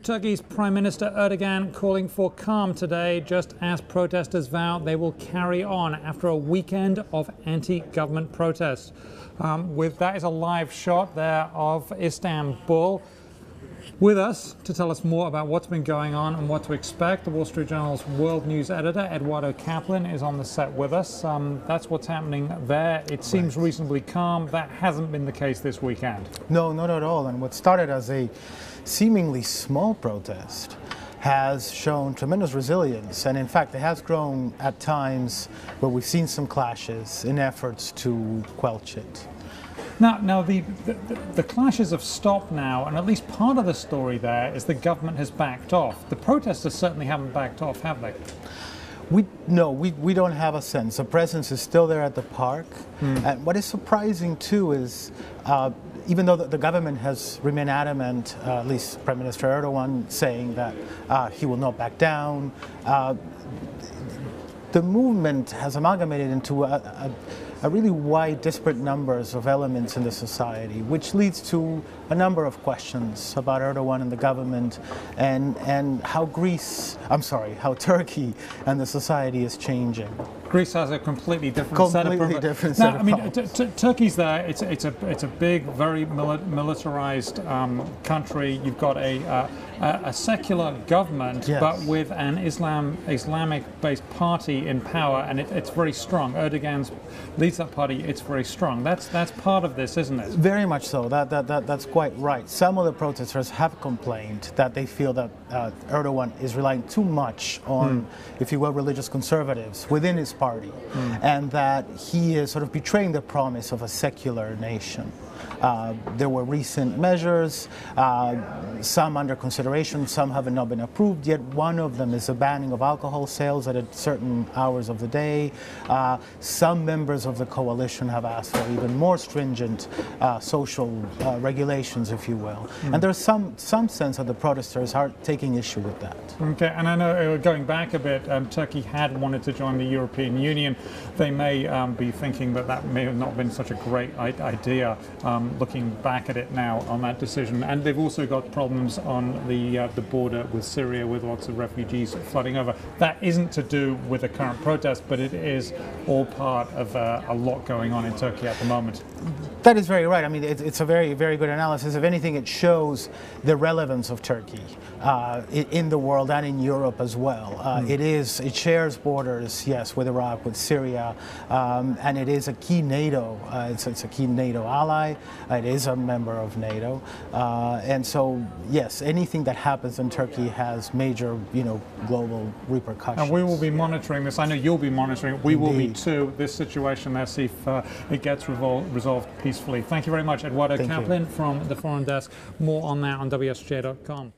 Turkey's Prime Minister Erdogan calling for calm today, just as protesters vow they will carry on after a weekend of anti-government protests. That is a live shot there of Istanbul. With us to tell us more about what's been going on and what to expect, the Wall Street Journal's world news editor, Eduardo Kaplan, is on the set with us. That's what's happening there. It seems reasonably calm. That hasn't been the case this weekend. No, not at all. And what started as a seemingly small protest has shown tremendous resilience. And in fact, it has grown at times where we've seen some clashes in efforts to quelch it. Now the clashes have stopped now, and at least part of the story there is the government has backed off. The protesters certainly haven't backed off, have they? We don't have a sense. The presence is still there at the park. And what is surprising too is even though the government has remained adamant, at least Prime Minister Erdogan saying that he will not back down, the movement has amalgamated into a really wide, disparate numbers of elements in the society, which leads to a number of questions about Erdogan and the government and how Turkey and the society is changing. Greece has a completely different set of problems. Turkey's there. It's a big, very militarized country. You've got a secular government, yes, but with an Islamic-based party in power, and it's very strong. Erdogan leads that party. It's very strong. That's part of this, isn't it? Very much so. That's quite right. Some of the protesters have complained that they feel that Erdogan is relying too much on, if you will, religious conservatives within his party, and that he is sort of betraying the promise of a secular nation. There were recent measures, some under consideration, some have not been approved yet. One of them is the banning of alcohol sales at certain hours of the day. Some members of the coalition have asked for even more stringent social regulations, if you will. And there's some sense that the protesters are taking issue with that. Okay, and I know going back a bit, Turkey had wanted to join the European Union. They may be thinking that may have not been such a great idea. Looking back at it now on that decision, and they've also got problems on the border with Syria, with lots of refugees flooding over. That isn't to do with the current protest, but it is all part of a lot going on in Turkey at the moment. That is very right. I mean, it's a very, very good analysis. If anything, it shows the relevance of Turkey in the world and in Europe as well. It shares borders, yes, with Iraq, with Syria, and it is a key NATO. It's a key NATO ally. It is a member of NATO, and so yes, anything that happens in Turkey has major, global repercussions. And we will be monitoring this. I know you'll be monitoring it. We will be too. This situation there, see if it gets resolved peacefully. Thank you very much, Eduardo Kaplan from the Foreign Desk. More on that on WSJ.com.